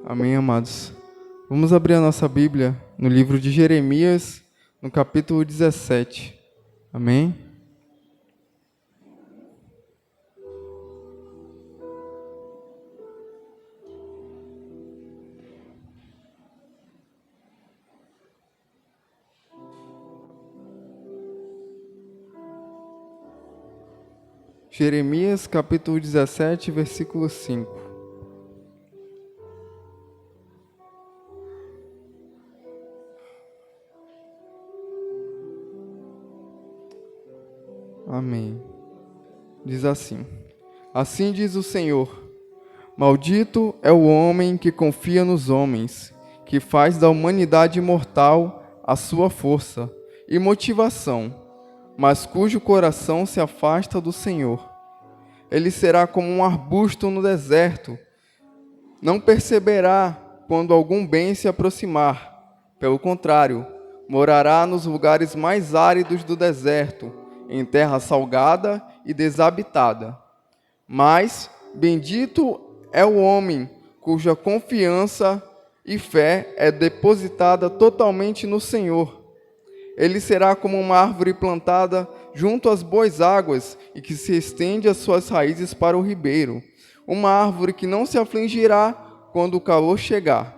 Amém, amados. Vamos abrir a nossa Bíblia no livro de Jeremias, no capítulo 17. Amém? Jeremias, capítulo 17, versículo 5. Amém. Diz assim: Assim diz o Senhor: Maldito é o homem que confia nos homens, que faz da humanidade mortal a sua força e motivação, mas cujo coração se afasta do Senhor. Ele será como um arbusto no deserto, não perceberá quando algum bem se aproximar. Pelo contrário, morará nos lugares mais áridos do deserto, em terra salgada e desabitada. Mas bendito é o homem cuja confiança e fé é depositada totalmente no Senhor. Ele será como uma árvore plantada junto às boas águas e que se estende as suas raízes para o ribeiro. Uma árvore que não se afligirá quando o calor chegar,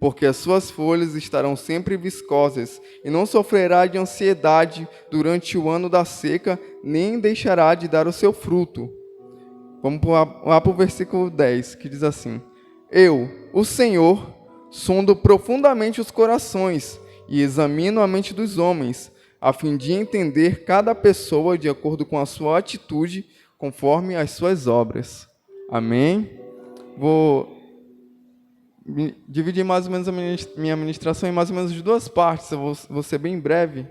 porque as suas folhas estarão sempre viscosas e não sofrerá de ansiedade durante o ano da seca, nem deixará de dar o seu fruto. Vamos lá para o versículo 10, que diz assim: Eu, o Senhor, sondo profundamente os corações e examino a mente dos homens, a fim de entender cada pessoa de acordo com a sua atitude, conforme as suas obras. Amém? Vou dividir mais ou menos a minha ministração em mais ou menos de duas partes. Eu vou ser bem breve,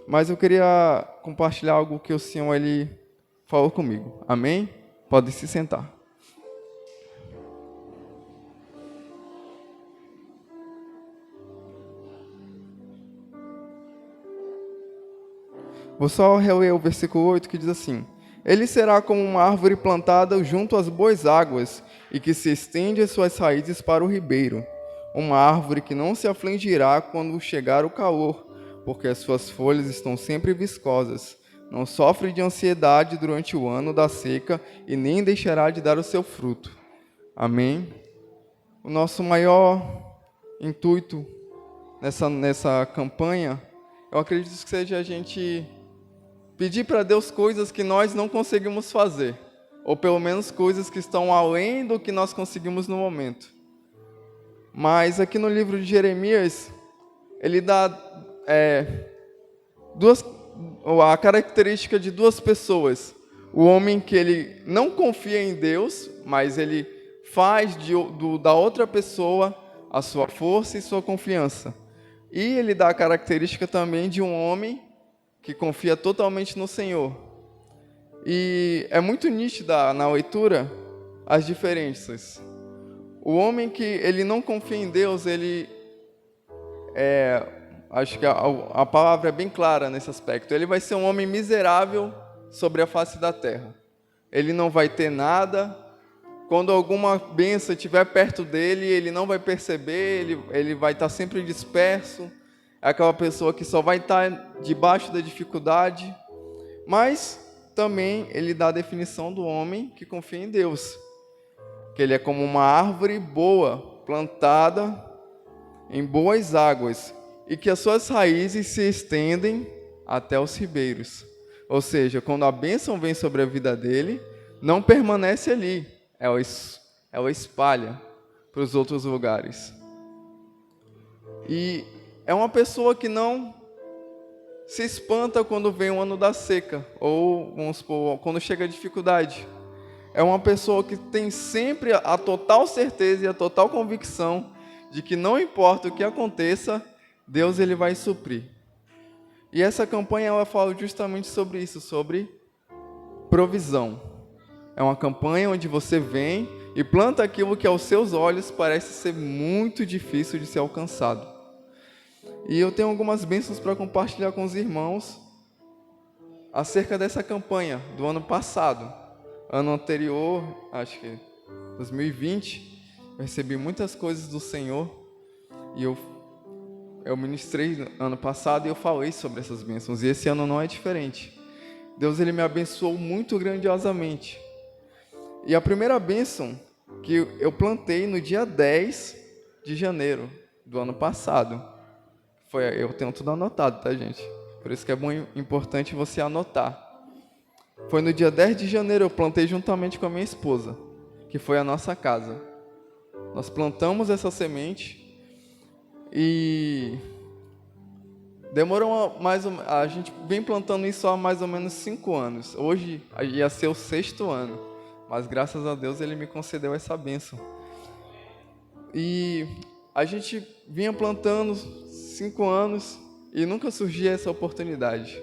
mas eu queria compartilhar algo que o Senhor ele falou comigo. Amém? Pode se sentar. Vou só reler o versículo 8 que diz assim: Ele será como uma árvore plantada junto às boas águas e que se estende as suas raízes para o ribeiro. Uma árvore que não se afligirá quando chegar o calor, porque as suas folhas estão sempre viscosas. Não sofre de ansiedade durante o ano da seca e nem deixará de dar o seu fruto. Amém? O nosso maior intuito nessa campanha, eu acredito que seja a gente pedir para Deus coisas que nós não conseguimos fazer, ou pelo menos coisas que estão além do que nós conseguimos no momento. Mas aqui no livro de Jeremias, ele dá a característica de duas pessoas. O homem que ele não confia em Deus, mas ele faz da outra pessoa a sua força e sua confiança. E ele dá a característica também de um homem que confia totalmente no Senhor. E é muito nítida na leitura as diferenças. O homem que ele não confia em Deus, acho que a palavra é bem clara nesse aspecto. Ele vai ser um homem miserável sobre a face da terra. Ele não vai ter nada. Quando alguma bênção estiver perto dele, ele não vai perceber, ele vai estar sempre disperso. É aquela pessoa que só vai estar debaixo da dificuldade. Mas também ele dá a definição do homem que confia em Deus. Que ele é como uma árvore boa, plantada em boas águas, e que as suas raízes se estendem até os ribeiros. Ou seja, quando a bênção vem sobre a vida dele, não permanece ali, ela espalha para os outros lugares. E é uma pessoa que não se espanta quando vem o ano da seca, ou, vamos supor, quando chega a dificuldade. É uma pessoa que tem sempre a total certeza e a total convicção de que não importa o que aconteça, Deus ele vai suprir. E essa campanha ela fala justamente sobre isso, sobre provisão. É uma campanha onde você vem e planta aquilo que aos seus olhos parece ser muito difícil de ser alcançado. E eu tenho algumas bênçãos para compartilhar com os irmãos acerca dessa campanha do ano passado. Ano anterior, acho que 2020, Eu recebi muitas coisas do Senhor e eu ministrei ano passado e eu falei sobre essas bênçãos. E esse ano não é diferente. Deus, ele me abençoou muito grandiosamente. E a primeira bênção que eu plantei no dia 10 de janeiro do ano passado. Eu tenho tudo anotado, tá, gente? Por isso que é importante você anotar. Foi no dia 10 de janeiro, eu plantei juntamente com a minha esposa, que foi a nossa casa. Nós plantamos essa semente e demorou a gente vem plantando isso há mais ou menos 5 anos. Hoje ia ser o 6º ano, mas graças a Deus ele me concedeu essa bênção. E a gente vinha plantando 5 anos e nunca surgia essa oportunidade.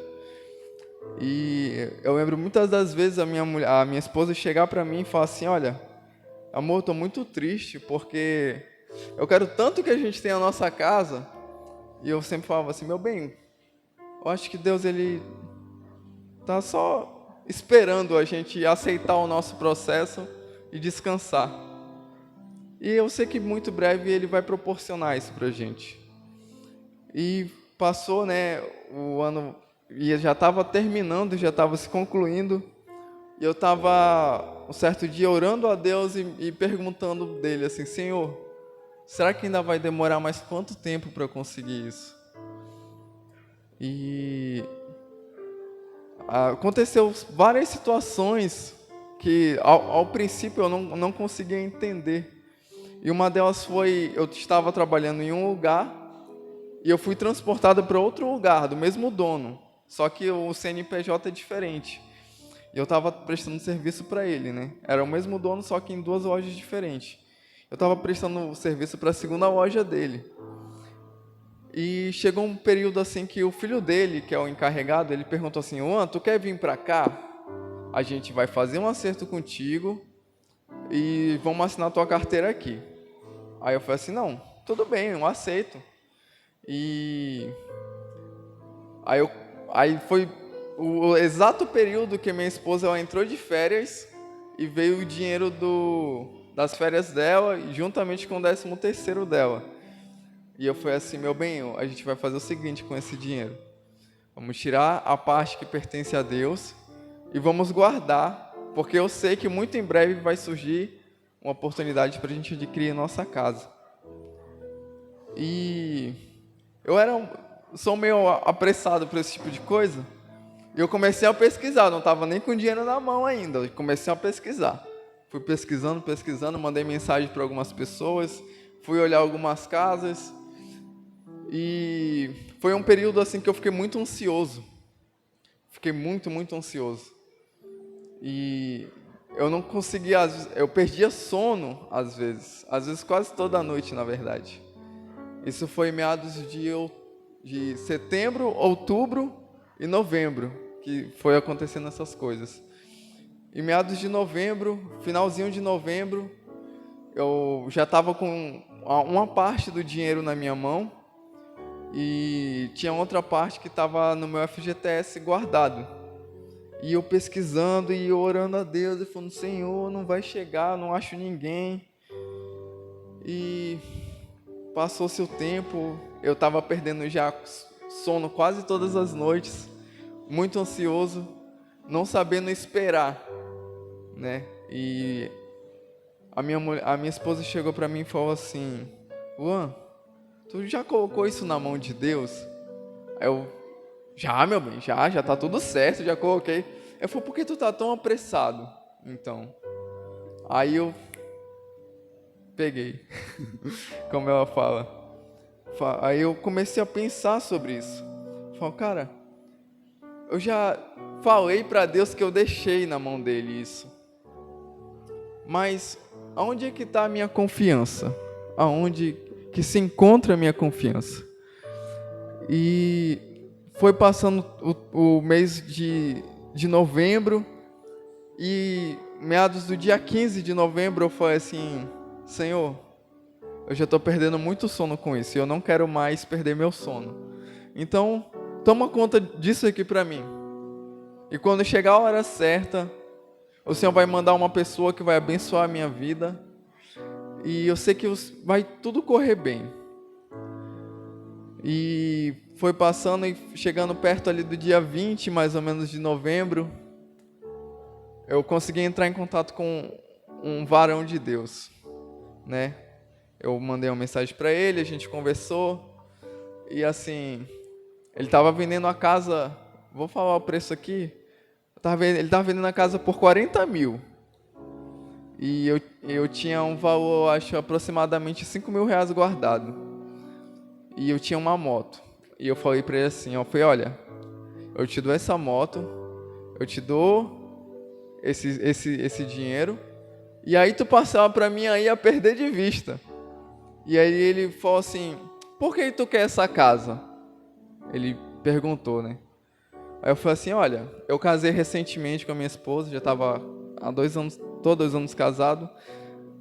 E eu lembro muitas das vezes a minha esposa chegar para mim e falar assim: olha, amor, estou muito triste porque eu quero tanto que a gente tenha a nossa casa. E eu sempre falava assim: meu bem, eu acho que Deus, ele tá só esperando a gente aceitar o nosso processo e descansar. E eu sei que muito breve ele vai proporcionar isso pra gente. E passou, né, o ano, e já estava terminando, já estava se concluindo. E eu estava, um certo dia, orando a Deus e perguntando dele assim: Senhor, será que ainda vai demorar mais quanto tempo para eu conseguir isso? E aconteceu várias situações que ao princípio eu não conseguia entender. E uma delas foi, eu estava trabalhando em um lugar e eu fui transportado para outro lugar, do mesmo dono, só que o CNPJ é diferente. E eu estava prestando serviço para ele, né? Era o mesmo dono, só que em 2 lojas diferentes. Eu estava prestando serviço para a segunda loja dele. E chegou um período assim que o filho dele, que é o encarregado, ele perguntou assim: Juan, tu quer vir para cá? A gente vai fazer um acerto contigo e vamos assinar tua carteira aqui. Aí eu falei assim: não, tudo bem, eu aceito. E aí foi o exato período que minha esposa ela entrou de férias e veio o dinheiro das férias dela e juntamente com o 13º dela. E eu falei assim: meu bem, a gente vai fazer o seguinte com esse dinheiro. Vamos tirar a parte que pertence a Deus e vamos guardar, porque eu sei que muito em breve vai surgir uma oportunidade para a gente adquirir nossa casa. E eu sou meio apressado por esse tipo de coisa. E eu comecei a pesquisar, não estava nem com dinheiro na mão ainda. Eu comecei a pesquisar. Fui pesquisando, mandei mensagem para algumas pessoas, fui olhar algumas casas. E foi um período assim que eu fiquei muito ansioso. Fiquei muito, muito ansioso. E eu não conseguia, eu perdia sono às vezes quase toda noite, na verdade. Isso foi em meados de setembro, outubro e novembro, que foi acontecendo essas coisas. Em meados de novembro, finalzinho de novembro, eu já estava com uma parte do dinheiro na minha mão e tinha outra parte que estava no meu FGTS guardado. E eu pesquisando e orando a Deus e falando: Senhor, não vai chegar, não acho ninguém. E passou-se o tempo, eu estava perdendo já sono quase todas as noites, muito ansioso, não sabendo esperar, né? E a minha esposa chegou para mim e falou assim: Juan, tu já colocou isso na mão de Deus? Aí eu: já, meu bem, já tá tudo certo, já coloquei. Eu falei: por que tu tá tão apressado? Então, aí eu peguei, como ela fala. Aí eu comecei a pensar sobre isso. Falei: cara, eu já falei para Deus que eu deixei na mão dele isso. Mas aonde é que está a minha confiança? Aonde que se encontra a minha confiança? E foi passando o mês de novembro e meados do dia 15 de novembro eu falei assim: Senhor, eu já estou perdendo muito sono com isso e eu não quero mais perder meu sono. Então, toma conta disso aqui para mim. E quando chegar a hora certa, o Senhor vai mandar uma pessoa que vai abençoar a minha vida e eu sei que vai tudo correr bem. E foi passando e chegando perto ali do dia 20, mais ou menos, de novembro, eu consegui entrar em contato com um varão de Deus, né? Eu mandei uma mensagem para ele, a gente conversou, e assim, ele estava vendendo a casa, vou falar o preço aqui, ele estava vendendo a casa por 40 mil. E eu tinha um valor, acho, aproximadamente 5 mil reais guardado. E eu tinha uma moto. E eu falei para ele assim, eu falei, olha, eu te dou essa moto, eu te dou esse dinheiro, e aí tu parcela para mim aí a perder de vista. E aí ele falou assim, por que tu quer essa casa? Ele perguntou, né? Aí eu falei assim, olha, eu casei recentemente com a minha esposa, já estava há 2 anos, tô 2 anos casado.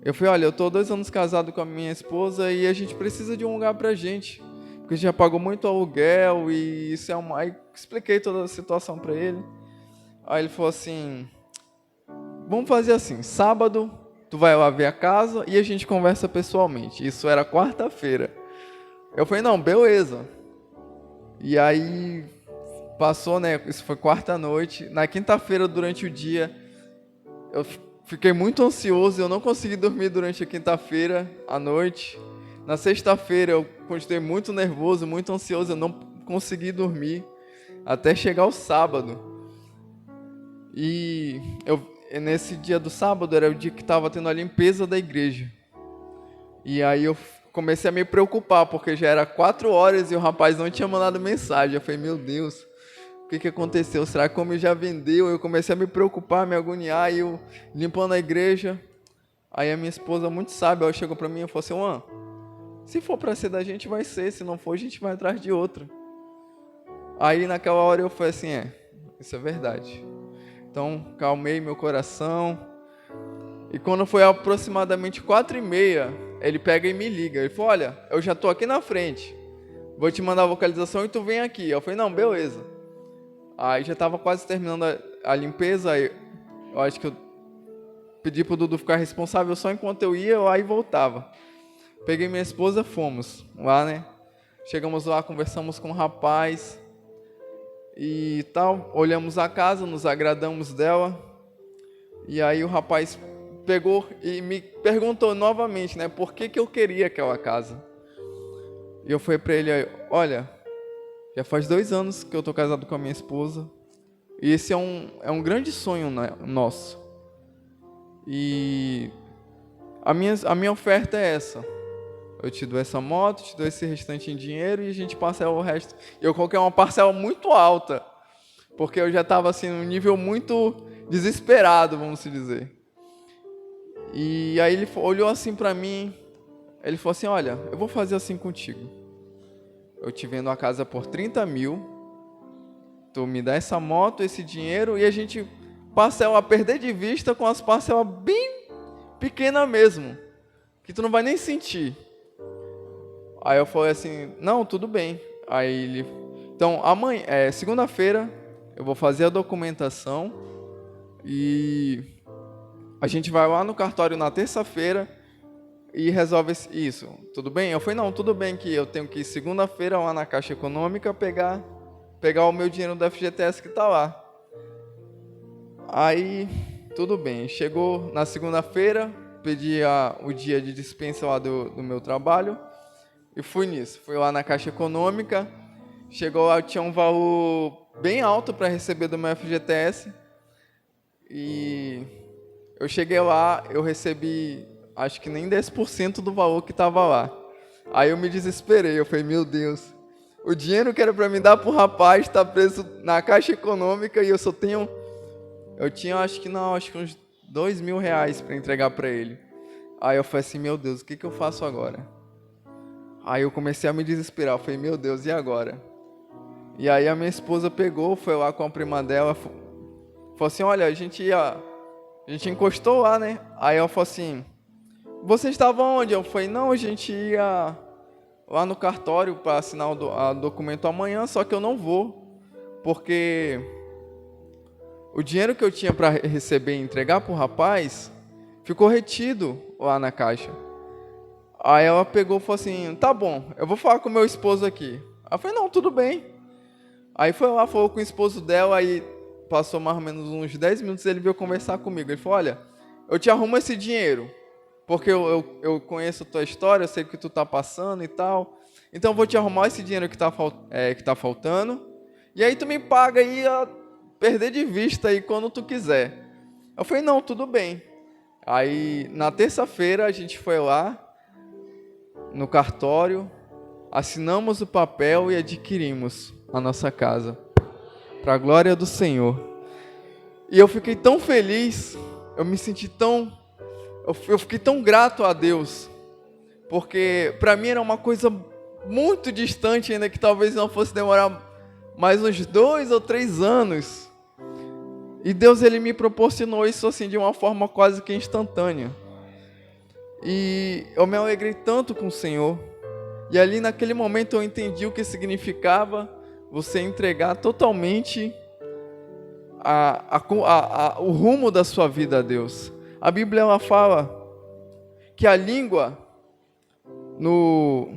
Eu falei, olha, eu tô 2 anos casado com a minha esposa e a gente precisa de um lugar pra gente. Porque a gente já pagou muito aluguel e isso é uma... Aí expliquei toda a situação pra ele. Aí ele falou assim, vamos fazer assim, sábado tu vai lá ver a casa e a gente conversa pessoalmente. Isso era quarta-feira. Eu falei, não, beleza. E aí passou, né? Isso foi quarta-noite. Na quinta-feira, durante o dia, eu fiquei muito ansioso. Eu não consegui dormir durante a quinta-feira à noite. Na sexta-feira, eu continuei muito nervoso, muito ansioso. Eu não consegui dormir até chegar o sábado. E nesse dia do sábado era o dia que estava tendo a limpeza da igreja. E aí eu comecei a me preocupar, porque já era 4 horas e o rapaz não tinha mandado mensagem. Eu falei, meu Deus, o que aconteceu? Será que o homem já vendeu? Eu comecei a me preocupar, me agoniar, e eu limpando a igreja. Aí a minha esposa, muito sábia, ela chegou para mim e falou assim, Juan, se for para ser da gente, vai ser. Se não for, a gente vai atrás de outra. Aí naquela hora eu falei assim, isso é verdade. Então calmei meu coração. E quando foi aproximadamente 4h30, ele pega e me liga. Ele falou, olha, eu já estou aqui na frente. Vou te mandar a localização e tu vem aqui. Eu falei, não, beleza. Aí já estava quase terminando a limpeza. Aí eu acho que eu pedi pro Dudu ficar responsável só enquanto eu ia, eu aí voltava. Peguei minha esposa, fomos lá, né? Chegamos lá, conversamos com o rapaz e tal. Olhamos a casa, nos agradamos dela. E aí o rapaz pegou e me perguntou novamente, né? Por que eu queria aquela casa. E eu falei para ele, olha, já faz 2 anos que eu tô casado com a minha esposa. E esse é um grande sonho nosso. E a minha oferta é essa. Eu te dou essa moto, te dou esse restante em dinheiro e a gente parcela o resto. E eu coloquei uma parcela muito alta, porque eu já estava assim, num nível muito desesperado, vamos dizer. E aí ele olhou assim para mim, ele falou assim, olha, eu vou fazer assim contigo. Eu te vendo a casa por 30 mil, tu me dá essa moto, esse dinheiro, e a gente parcela a perder de vista com as parcelas bem pequenas mesmo, que tu não vai nem sentir. Aí eu falei assim, não, tudo bem. Aí ele, então amanhã, segunda-feira, eu vou fazer a documentação e a gente vai lá no cartório na terça-feira e resolve isso. Tudo bem? Eu falei, não, tudo bem que eu tenho que ir segunda-feira lá na Caixa Econômica pegar o meu dinheiro do FGTS que está lá. Aí, tudo bem. Chegou na segunda-feira, pedi o dia de dispensa lá do meu trabalho. E fui nisso, fui lá na Caixa Econômica, chegou lá, tinha um valor bem alto para receber do meu FGTS, e eu cheguei lá, eu recebi, acho que nem 10% do valor que estava lá. Aí eu me desesperei, eu falei, meu Deus, o dinheiro que era para me dar pro rapaz está preso na Caixa Econômica e eu tinha acho que uns 2 mil reais para entregar para ele. Aí eu falei assim, meu Deus, o que eu faço agora? Aí eu comecei a me desesperar, eu falei, meu Deus, e agora? E aí a minha esposa pegou, foi lá com a prima dela, falou assim, olha, a gente encostou lá, né? Aí ela falou assim, você estava onde? Eu falei, não, a gente ia lá no cartório para assinar o documento amanhã, só que eu não vou, porque o dinheiro que eu tinha para receber e entregar pro rapaz ficou retido lá na caixa. Aí ela pegou e falou assim, tá bom, eu vou falar com meu esposo aqui. Aí eu falei, não, tudo bem. Aí foi lá, falou com o esposo dela, aí passou mais ou menos uns 10 minutos, ele veio conversar comigo. Ele falou, olha, eu te arrumo esse dinheiro, porque eu conheço a tua história, eu sei o que tu tá passando e tal. Então eu vou te arrumar esse dinheiro que tá faltando. E aí tu me paga aí a perder de vista aí quando tu quiser. Eu falei, não, tudo bem. Aí na terça-feira a gente foi lá no cartório, assinamos o papel e adquirimos a nossa casa. Para a glória do Senhor. E eu fiquei tão feliz, eu me senti tão... Eu fiquei tão grato a Deus, porque para mim era uma coisa muito distante ainda, que talvez não fosse demorar mais uns 2 ou 3 anos. E Deus, Ele me proporcionou isso assim de uma forma quase que instantânea. E eu me alegrei tanto com o Senhor. E ali naquele momento eu entendi o que significava você entregar totalmente o rumo da sua vida a Deus. A Bíblia ela fala que a língua, no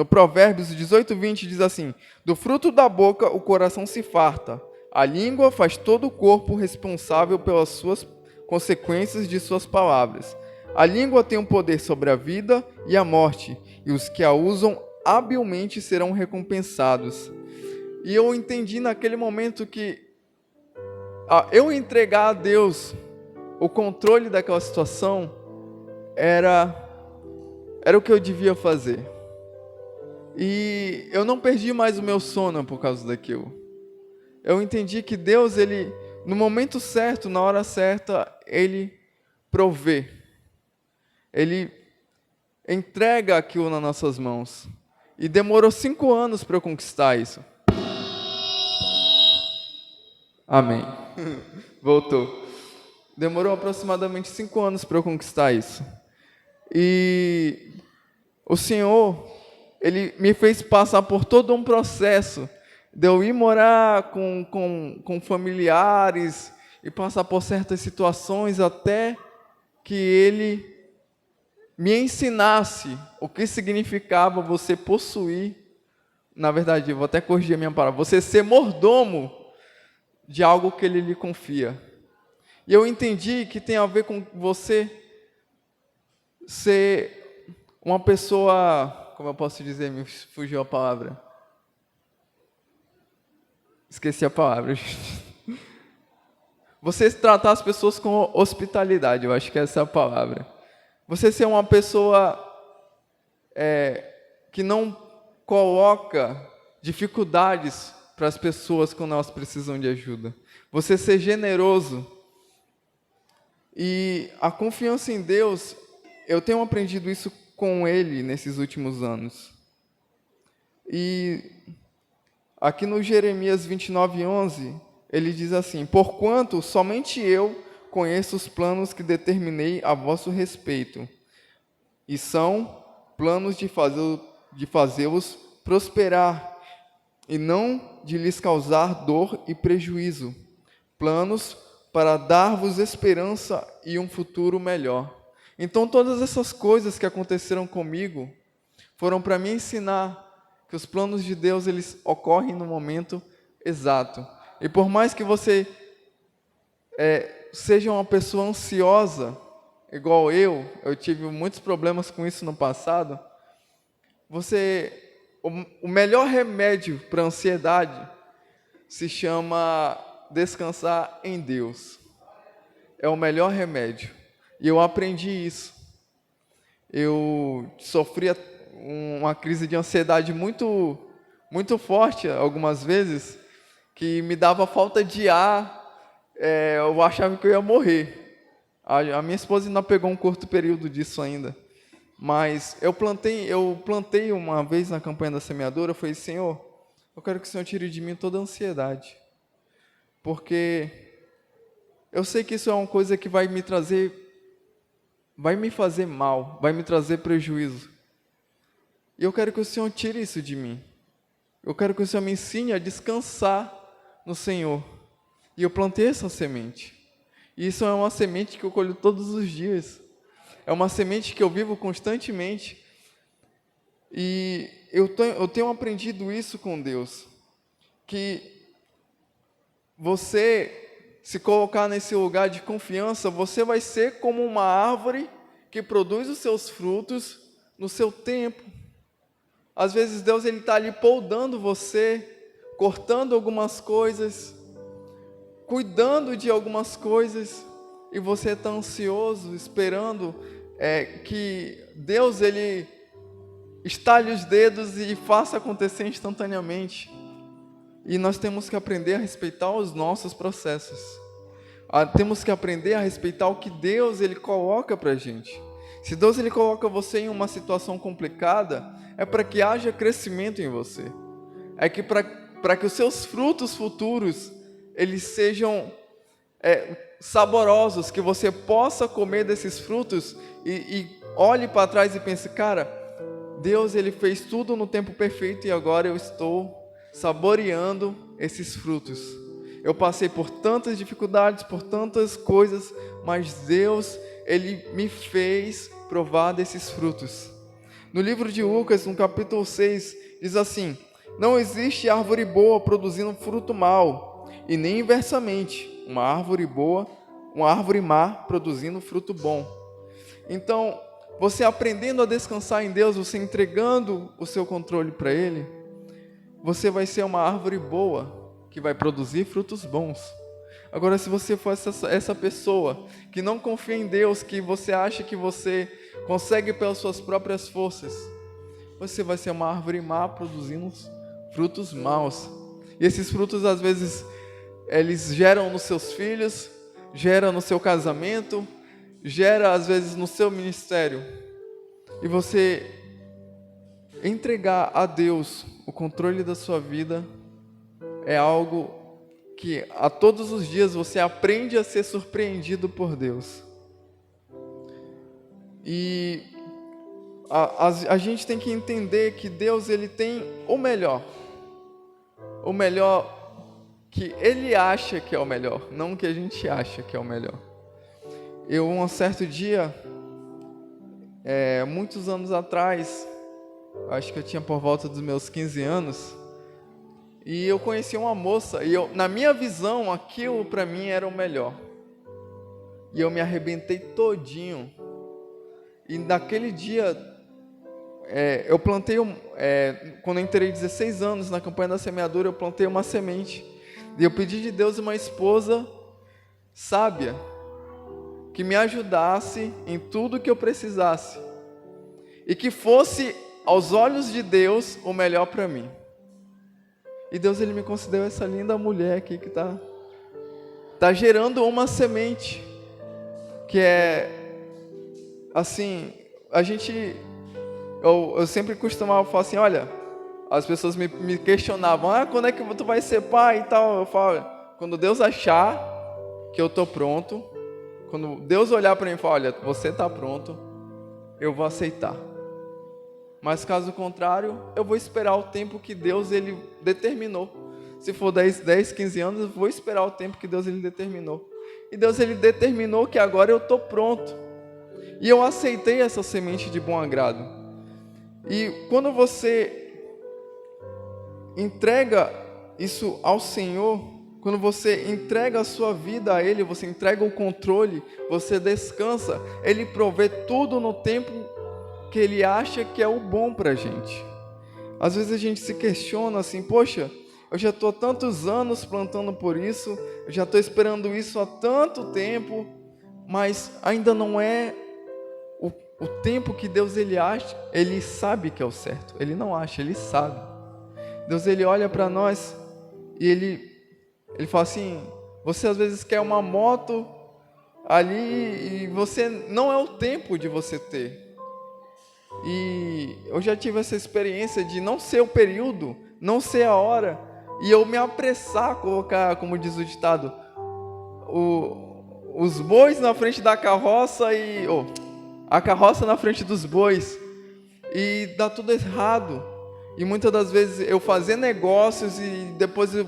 Provérbios 18:20 diz assim, do fruto da boca o coração se farta, a língua faz todo o corpo responsável pelas suas consequências de suas palavras. A língua tem um poder sobre a vida e a morte, e os que a usam habilmente serão recompensados. E eu entendi naquele momento que eu entregar a Deus o controle daquela situação era o que eu devia fazer. E eu não perdi mais o meu sono por causa daquilo. Eu entendi que Deus, Ele, no momento certo, na hora certa, Ele provê. Ele entrega aquilo nas nossas mãos. E demorou 5 anos para eu conquistar isso. Amém. Voltou. Demorou aproximadamente 5 anos para eu conquistar isso. E o Senhor, Ele me fez passar por todo um processo de eu ir morar com familiares e passar por certas situações até que Ele me ensinasse o que significava você possuir, na verdade, eu vou até corrigir a minha palavra, você ser mordomo de algo que Ele lhe confia. E eu entendi que tem a ver com você ser uma pessoa, como eu posso dizer, me fugiu a palavra. Esqueci a palavra. Você tratar as pessoas com hospitalidade, eu acho que essa é a palavra. Você ser uma pessoa que não coloca dificuldades para as pessoas quando elas precisam de ajuda. Você ser generoso. E a confiança em Deus, eu tenho aprendido isso com Ele nesses últimos anos. E aqui no Jeremias 29:11, ele diz assim, porquanto somente eu conheço os planos que determinei a vosso respeito, e são planos de fazê-los prosperar, e não de lhes causar dor e prejuízo, planos para dar-vos esperança e um futuro melhor. Então todas essas coisas que aconteceram comigo foram para me ensinar que os planos de Deus, eles ocorrem no momento exato. E por mais que você seja uma pessoa ansiosa, igual eu tive muitos problemas com isso no passado, o melhor remédio para a ansiedade se chama descansar em Deus. É o melhor remédio. E eu aprendi isso. Eu sofria uma crise de ansiedade muito, muito forte algumas vezes, que me dava falta de ar, eu achava que eu ia morrer. A minha esposa ainda pegou um curto período disso ainda. Mas eu plantei uma vez na campanha da semeadura, eu falei, Senhor, eu quero que o Senhor tire de mim toda a ansiedade. Porque eu sei que isso é uma coisa que vai me fazer mal, vai me trazer prejuízo. E eu quero que o Senhor tire isso de mim. Eu quero que o Senhor me ensine a descansar no Senhor. E eu plantei essa semente. E isso é uma semente que eu colho todos os dias. É uma semente que eu vivo constantemente, E eu tenho aprendido isso com Deus, que você se colocar nesse lugar de confiança, você vai ser como uma árvore que produz os seus frutos no seu tempo. Às vezes Deus está ali podando você, cortando algumas coisas, cuidando de algumas coisas, e você está ansioso, esperando que Deus ele estale os dedos e faça acontecer instantaneamente. E nós temos que aprender a respeitar os nossos processos. Temos que aprender a respeitar o que Deus ele coloca para a gente. Se Deus ele coloca você em uma situação complicada, é para que haja crescimento em você. É que para que os seus frutos futuros eles sejam saborosos, que você possa comer desses frutos e olhe para trás e pense, cara, Deus ele fez tudo no tempo perfeito e agora eu estou saboreando esses frutos. Eu passei por tantas dificuldades, por tantas coisas, mas Deus ele me fez provar desses frutos. No livro de Lucas, no capítulo 6, diz assim: não existe árvore boa produzindo fruto mau, e nem inversamente, uma árvore má produzindo fruto bom. Então, você aprendendo a descansar em Deus, você entregando o seu controle para Ele, você vai ser uma árvore boa, que vai produzir frutos bons. Agora, se você for essa pessoa que não confia em Deus, que você acha que você consegue pelas suas próprias forças, você vai ser uma árvore má produzindo frutos maus. E esses frutos, às vezes, eles geram nos seus filhos, geram no seu casamento, gera às vezes no seu ministério. E você entregar a Deus o controle da sua vida é algo que a todos os dias você aprende a ser surpreendido por Deus. E a gente tem que entender que Deus ele tem o melhor que Ele acha que é o melhor, não o que a gente acha que é o melhor. Eu, um certo dia, muitos anos atrás, acho que eu tinha por volta dos meus 15 anos, e eu conheci uma moça, e na minha visão, aquilo para mim era o melhor. E eu me arrebentei todinho. E naquele dia, eu plantei, quando eu entrei 16 anos na campanha da semeadura, eu plantei uma semente. E eu pedi de Deus uma esposa sábia, que me ajudasse em tudo que eu precisasse. E que fosse, aos olhos de Deus, o melhor para mim. E Deus ele me concedeu essa linda mulher aqui que tá gerando uma semente. Que é, assim, eu sempre costumava falar assim, olha, as pessoas me questionavam, quando é que tu vai ser pai e tal? Eu falo, quando Deus achar que eu estou pronto, quando Deus olhar para mim e falar, olha, você está pronto, eu vou aceitar. Mas caso contrário, eu vou esperar o tempo que Deus ele determinou. Se for 10, 15 anos, eu vou esperar o tempo que Deus ele determinou. E Deus ele determinou que agora eu estou pronto. E eu aceitei essa semente de bom agrado. E quando você entrega isso ao Senhor, quando você entrega a sua vida a Ele, você entrega o controle, você descansa, Ele provê tudo no tempo que Ele acha que é o bom para a gente. Às vezes a gente se questiona assim, poxa, eu já estou há tantos anos plantando por isso, eu já estou esperando isso há tanto tempo, mas ainda não é o tempo que Deus ele acha, Ele sabe que é o certo, Ele não acha, Ele sabe. Deus ele olha para nós e ele fala assim, você às vezes quer uma moto ali e você não é o tempo de você ter. E eu já tive essa experiência de não ser o período, não ser a hora, e eu me apressar a colocar, como diz o ditado, os bois na frente da carroça e a carroça na frente dos bois, e dá tudo errado. E muitas das vezes eu fazer negócios e depois eu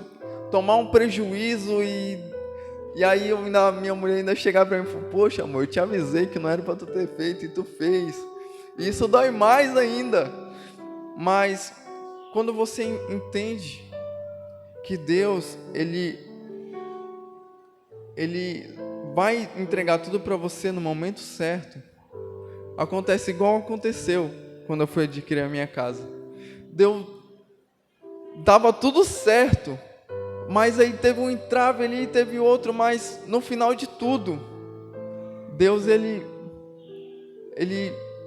tomar um prejuízo e aí minha mulher ainda chegar para mim e falar, poxa amor, eu te avisei que não era para tu ter feito e tu fez. E isso dói mais ainda. Mas quando você entende que Deus, Ele vai entregar tudo para você no momento certo, acontece igual aconteceu quando eu fui adquirir a minha casa. Dava tudo certo, mas aí teve um entrave ali, teve outro, mas no final de tudo, Deus, Ele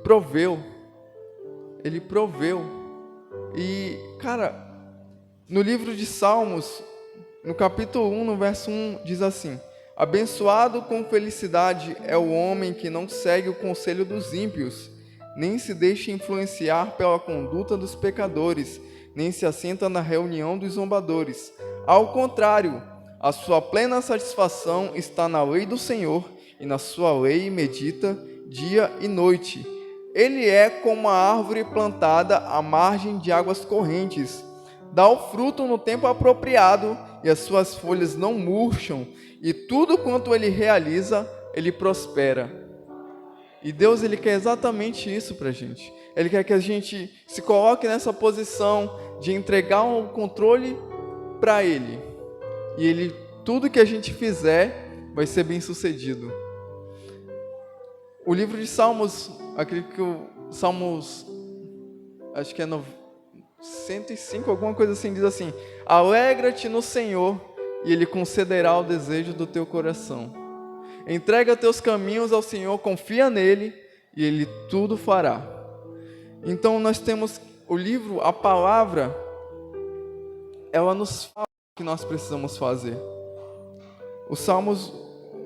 proveu. Ele proveu. E, cara, no livro de Salmos, no capítulo 1, no verso 1, diz assim: abençoado com felicidade é o homem que não segue o conselho dos ímpios, nem se deixa influenciar pela conduta dos pecadores, nem se assenta na reunião dos zombadores. Ao contrário, a sua plena satisfação está na lei do Senhor, e na sua lei medita dia e noite. Ele é como a árvore plantada à margem de águas correntes. Dá o fruto no tempo apropriado, e as suas folhas não murcham, e tudo quanto ele realiza, ele prospera. E Deus, Ele quer exatamente isso para a gente. Ele quer que a gente se coloque nessa posição de entregar o controle para Ele. E tudo que a gente fizer vai ser bem sucedido. O livro de Salmos, Salmos, acho que é 105, alguma coisa assim, diz assim: alegra-te no Senhor, e Ele concederá o desejo do teu coração. Entrega teus caminhos ao Senhor, confia nele, e Ele tudo fará. Então nós temos o livro, a palavra, ela nos fala o que nós precisamos fazer. Os Salmos,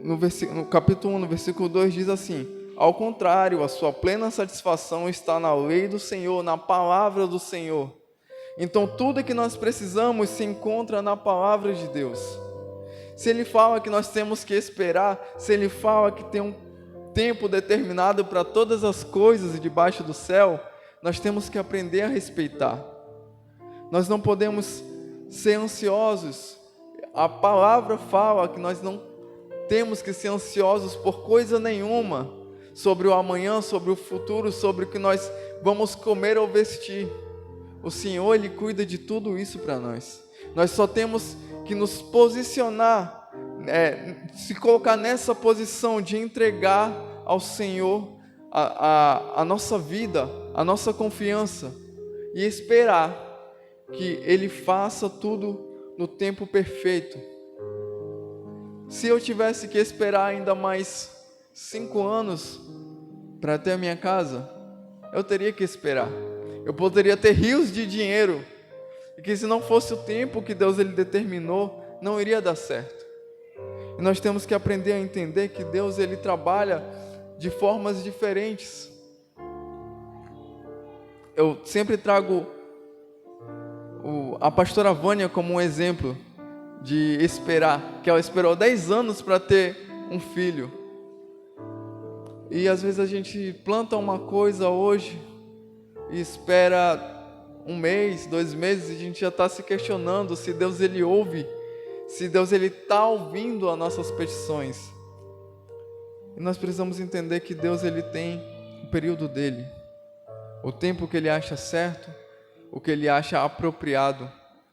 no capítulo 1, no versículo 2, diz assim: ao contrário, a sua plena satisfação está na lei do Senhor, na palavra do Senhor. Então tudo que nós precisamos se encontra na palavra de Deus. Se Ele fala que nós temos que esperar, se Ele fala que tem um tempo determinado para todas as coisas debaixo do céu, nós temos que aprender a respeitar. Nós não podemos ser ansiosos. A palavra fala que nós não temos que ser ansiosos por coisa nenhuma, sobre o amanhã, sobre o futuro, sobre o que nós vamos comer ou vestir. O Senhor, Ele cuida de tudo isso para nós. Nós só temos que nos posicionar, se colocar nessa posição de entregar ao Senhor a nossa vida, a nossa confiança, e esperar que Ele faça tudo no tempo perfeito. Se eu tivesse que esperar ainda mais 5 anos para ter a minha casa, eu teria que esperar. Eu poderia ter rios de dinheiro, e que se não fosse o tempo que Deus Ele determinou, não iria dar certo. E nós temos que aprender a entender que Deus, Ele trabalha de formas diferentes. Eu sempre trago a pastora Vânia como um exemplo de esperar, que ela esperou 10 anos para ter um filho. E às vezes a gente planta uma coisa hoje e espera 1 mês, 2 meses, e a gente já está se questionando se Deus Ele ouve, se Deus Ele está ouvindo as nossas petições. E nós precisamos entender que Deus Ele tem o período dele, o tempo que Ele acha certo, o que Ele acha apropriado,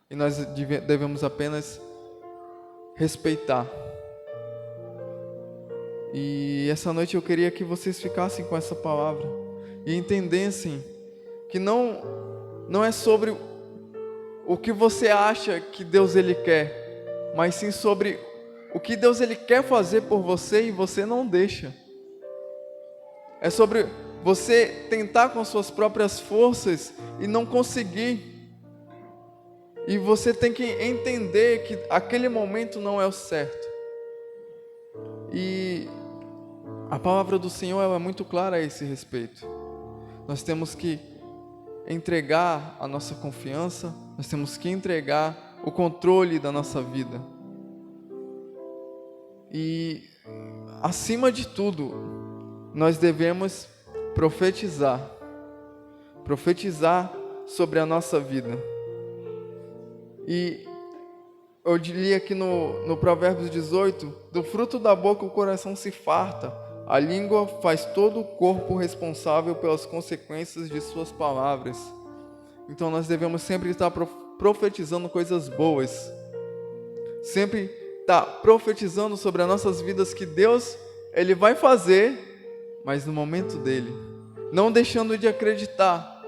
e nós devemos apenas respeitar. E essa noite eu queria que vocês ficassem com essa palavra e entendessem que não é sobre o que você acha que Deus Ele quer, mas sim sobre o que Deus Ele quer fazer por você e você não deixa. É sobre você tentar com suas próprias forças e não conseguir. E você tem que entender que aquele momento não é o certo. E a palavra do Senhor ela é muito clara a esse respeito. Nós temos que entregar a nossa confiança, nós temos que entregar o controle da nossa vida. E, acima de tudo, nós devemos profetizar sobre a nossa vida. E eu diria aqui no Provérbios 18, do fruto da boca o coração se farta, a língua faz todo o corpo responsável pelas consequências de suas palavras. Então nós devemos sempre estar profetizando coisas boas. Sempre estar profetizando sobre as nossas vidas que Deus, Ele vai fazer, mas no momento dEle. Não deixando de acreditar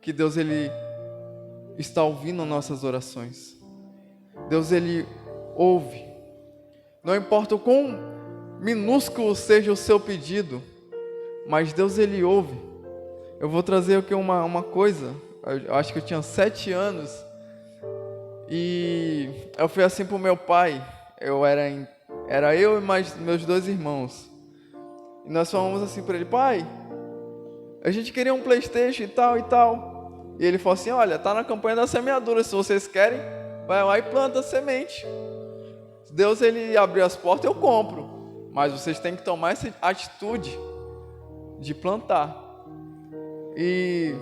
que Deus, Ele está ouvindo nossas orações. Deus, Ele ouve. Não importa o quão minúsculo seja o seu pedido, mas Deus, Ele ouve. Eu vou trazer aqui uma coisa. Eu acho que eu tinha 7 anos e eu fui assim para o meu pai. Era eu e mais meus 2 irmãos. E nós falamos assim para ele: pai, a gente queria um PlayStation e tal e tal. E ele falou assim: olha, tá na campanha da semeadura, se vocês querem, vai lá e planta a semente. Se Deus, Ele abrir as portas, eu compro. Mas vocês têm que tomar essa atitude de plantar. E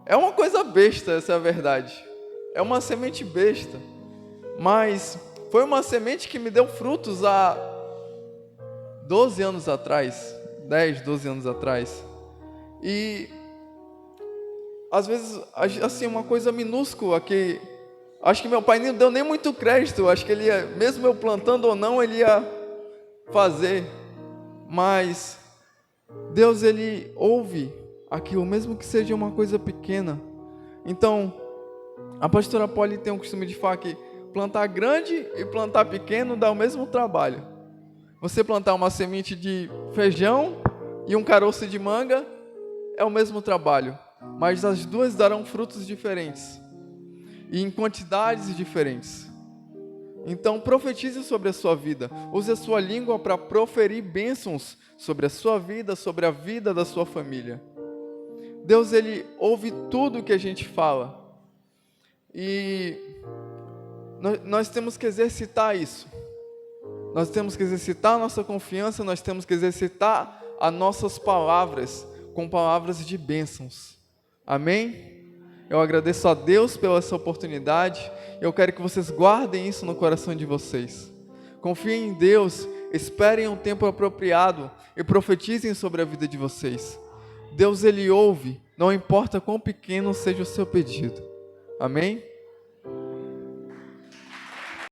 é uma coisa besta, essa é a verdade. É uma semente besta. Mas foi uma semente que me deu frutos há 12 anos atrás. 10, 12 anos atrás. E às vezes, assim, uma coisa minúscula que acho que meu pai não deu nem muito crédito. Acho que ele ia, mesmo eu plantando ou não, ele ia fazer. Mas Deus, Ele ouve aquilo, mesmo que seja uma coisa pequena. Então, a pastora Polly tem o costume de falar que plantar grande e plantar pequeno dá o mesmo trabalho. Você plantar uma semente de feijão e um caroço de manga é o mesmo trabalho, mas as duas darão frutos diferentes e em quantidades diferentes. Então, profetize sobre a sua vida. Use a sua língua para proferir bênçãos sobre a sua vida, sobre a vida da sua família. Deus, Ele ouve tudo que a gente fala. E nós temos que exercitar isso. Nós temos que exercitar a nossa confiança, nós temos que exercitar as nossas palavras com palavras de bênçãos. Amém? Eu agradeço a Deus pela essa oportunidade. Eu quero que vocês guardem isso no coração de vocês. Confiem em Deus, esperem um tempo apropriado e profetizem sobre a vida de vocês. Deus, Ele ouve, não importa quão pequeno seja o seu pedido. Amém?